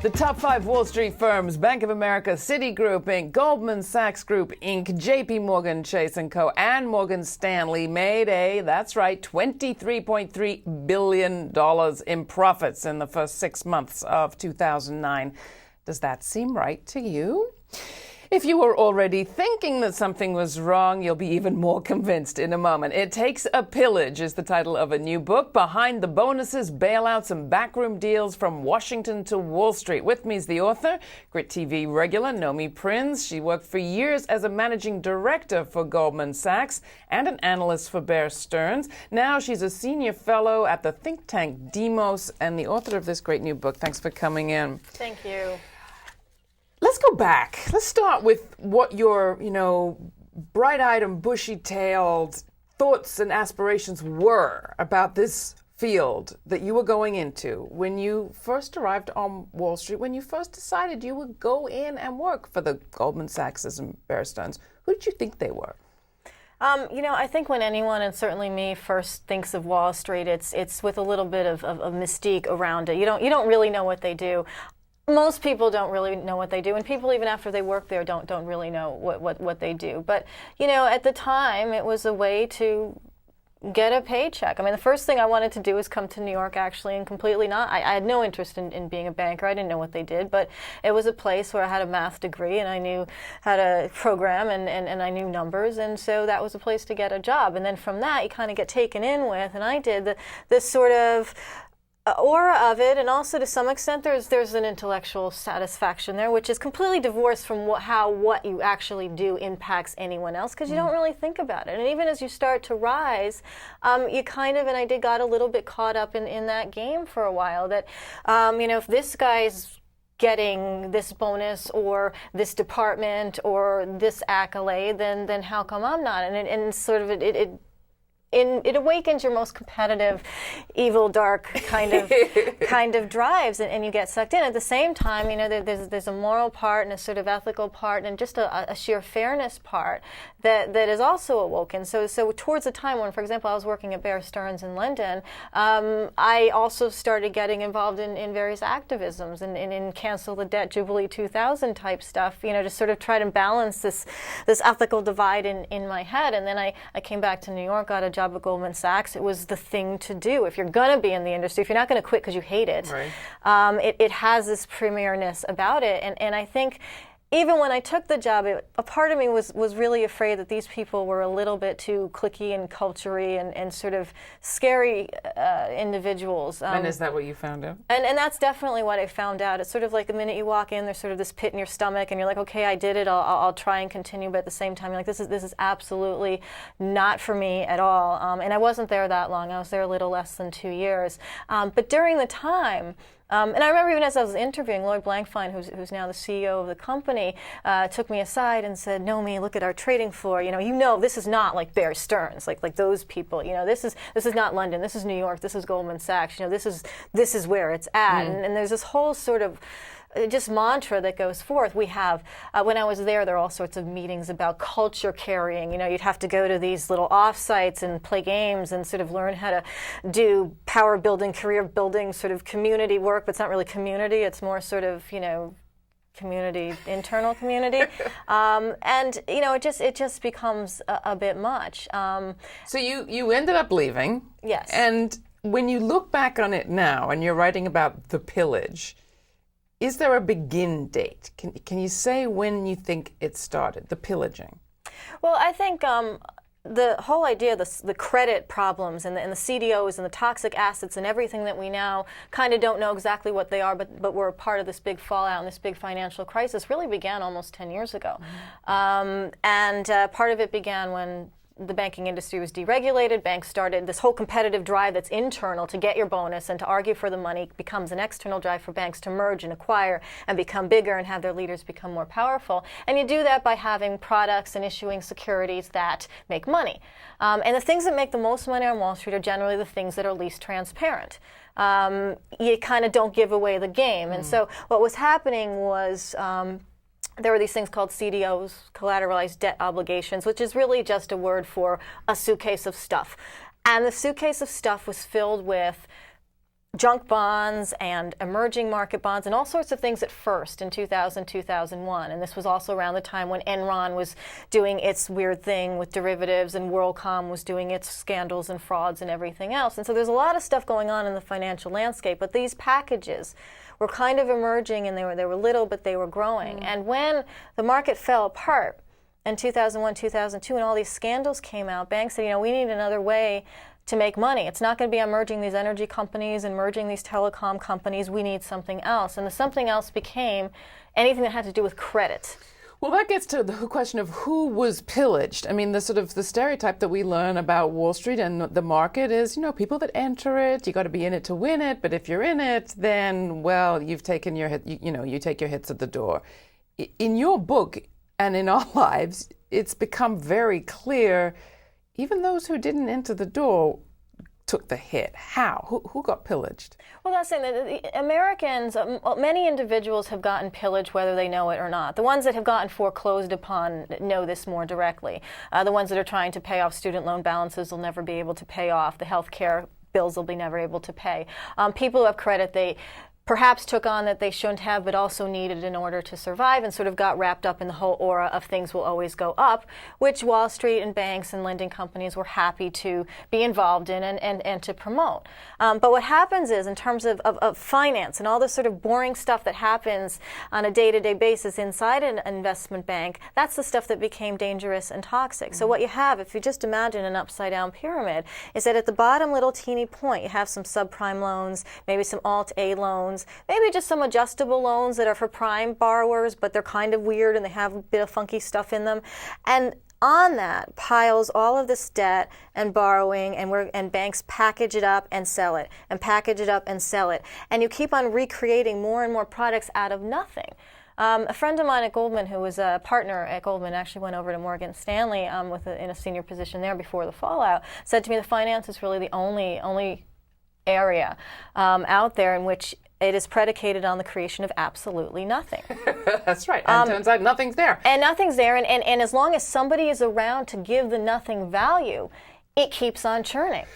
The top 5 Wall Street firms, Bank of America, Citigroup Inc., Goldman Sachs Group Inc., JP Morgan Chase & Co., and Morgan Stanley made $23.3 billion in profits in the first 6 months of 2009. Does that seem right to you? If you were already thinking that something was wrong, you'll be even more convinced in a moment. It Takes a Pillage is the title of a new book, Behind the Bonuses, Bailouts, and Backroom Deals from Washington to Wall Street. With me is the author, GRITtv regular, Nomi Prins. She worked for years as a managing director for Goldman Sachs and an analyst for Bear Stearns. Now she's a senior fellow at the think tank Demos and the author of this great new book. Thanks for coming in. Thank you. Let's go back. Let's start with what your, bright-eyed and bushy-tailed thoughts and aspirations were about this field that you were going into when you first arrived on Wall Street, when you first decided you would go in and work for the Goldman Sachs and Bear Stearns. Who did you think they were? I think when anyone, and certainly me, first thinks of Wall Street, it's with a little bit of mystique around it. You don't really know what they do. Most people don't really know what they do, and people even after they work there don't really know what they do. But at the time, it was a way to get a paycheck. I mean, the first thing I wanted to do was come to New York, actually, and completely not. I had no interest in being a banker. I didn't know what they did, but it was a place where I had a math degree and I knew how to program and I knew numbers, and so that was a place to get a job. And then from that, you kind of get taken in with, and I did this sort of aura of it, and also to some extent there's an intellectual satisfaction there, which is completely divorced from how what you actually do impacts anyone else, because you don't really think about it. And even as you start to rise, you kind of, and I got a little bit caught up in that game for a while, that if this guy's getting this bonus or this department or this accolade, then how come I'm not? And sort of it awakens your most competitive, evil, dark kind of drives, and you get sucked in. At the same time, there's a moral part and a sort of ethical part and just a sheer fairness part that is also awoken. So towards the time when, for example, I was working at Bear Stearns in London, I also started getting involved in various activisms and in Cancel the Debt Jubilee 2000 type stuff, to sort of try to balance this ethical divide in my head. And then I came back to New York, got a job at Goldman Sachs. It was the thing to do if you're going to be in the industry. If you're not going to quit because you hate it, right. It has this premierness about it. And I think even when I took the job, a part of me was really afraid that these people were a little bit too cliquey and culture-y and sort of scary individuals. And is that what you found out? And that's definitely what I found out. It's sort of like the minute you walk in, there's sort of this pit in your stomach, and you're like, okay, I did it. I'll try and continue, but at the same time, you're like, this is absolutely not for me at all. And I wasn't there that long. I was there a little less than 2 years. But during the time, and I remember even as I was interviewing, Lloyd Blankfein, who's now the CEO of the company, took me aside and said, Nomi, look at our trading floor. This is not like Bear Stearns, like those people. This is not London. This is New York. This is Goldman Sachs. This is where it's at. And there's this whole sort of just mantra that goes forth. We have, when I was there are all sorts of meetings about culture carrying. You'd have to go to these little offsites and play games and sort of learn how to do power building, career building, sort of community work, but it's not really community. It's more sort of, community, internal community. And, it just becomes a bit much. So you ended up leaving. Yes. And when you look back on it now and you're writing about the pillage, is there a begin date? Can you say when you think it started, the pillaging? Well, I think the whole idea, the credit problems and the CDOs and the toxic assets and everything that we now kind of don't know exactly what they are, but we're a part of this big fallout and this big financial crisis really began almost 10 years ago. And part of it began when the banking industry was deregulated. Banks started this whole competitive drive that's internal to get your bonus and to argue for the money becomes an external drive for banks to merge and acquire and become bigger and have their leaders become more powerful. And you do that by having products and issuing securities that make money. And the things that make the most money on Wall Street are generally the things that are least transparent. You kind of don't give away the game. And so what was happening was there were these things called CDOs, collateralized debt obligations, which is really just a word for a suitcase of stuff. And the suitcase of stuff was filled with junk bonds and emerging market bonds and all sorts of things at first in 2000, 2001. And this was also around the time when Enron was doing its weird thing with derivatives and WorldCom was doing its scandals and frauds and everything else. And so there's a lot of stuff going on in the financial landscape, but these packages were kind of emerging, and they were little, but they were growing. And when the market fell apart in 2001, 2002, and all these scandals came out, banks said, we need another way to make money. It's not going to be merging these energy companies and merging these telecom companies. We need something else. And the something else became anything that had to do with credit. Well, that gets to the question of who was pillaged. I mean, the stereotype that we learn about Wall Street and the market is, people that enter it, you got to be in it to win it. But if you're in it, then, well, you've taken your hit, you take your hits at the door. In your book and in our lives, it's become very clear even those who didn't enter the door took the hit. How? Who got pillaged? Well, that's the thing. The Americans, many individuals have gotten pillaged whether they know it or not. The ones that have gotten foreclosed upon know this more directly. The ones that are trying to pay off student loan balances will never be able to pay off. The health care bills will be never able to pay. People who have credit, they perhaps took on that they shouldn't have, but also needed in order to survive, and sort of got wrapped up in the whole aura of things will always go up, which Wall Street and banks and lending companies were happy to be involved in and to promote. But what happens is, in terms of finance and all this sort of boring stuff that happens on a day-to-day basis inside an investment bank, that's the stuff that became dangerous and toxic. So what you have, if you just imagine an upside-down pyramid, is that at the bottom little teeny point, you have some subprime loans, maybe some Alt-A loans, maybe just some adjustable loans that are for prime borrowers, but they're kind of weird and they have a bit of funky stuff in them. And on that piles all of this debt and borrowing, and banks package it up and sell it, and package it up and sell it. And you keep on recreating more and more products out of nothing. A friend of mine at Goldman, who was a partner at Goldman, actually went over to Morgan Stanley in a senior position there before the fallout, said to me the finance is really the only area out there in which it is predicated on the creation of absolutely nothing. That's right. And turns out nothing's there. And nothing's there. And as long as somebody is around to give the nothing value, it keeps on churning.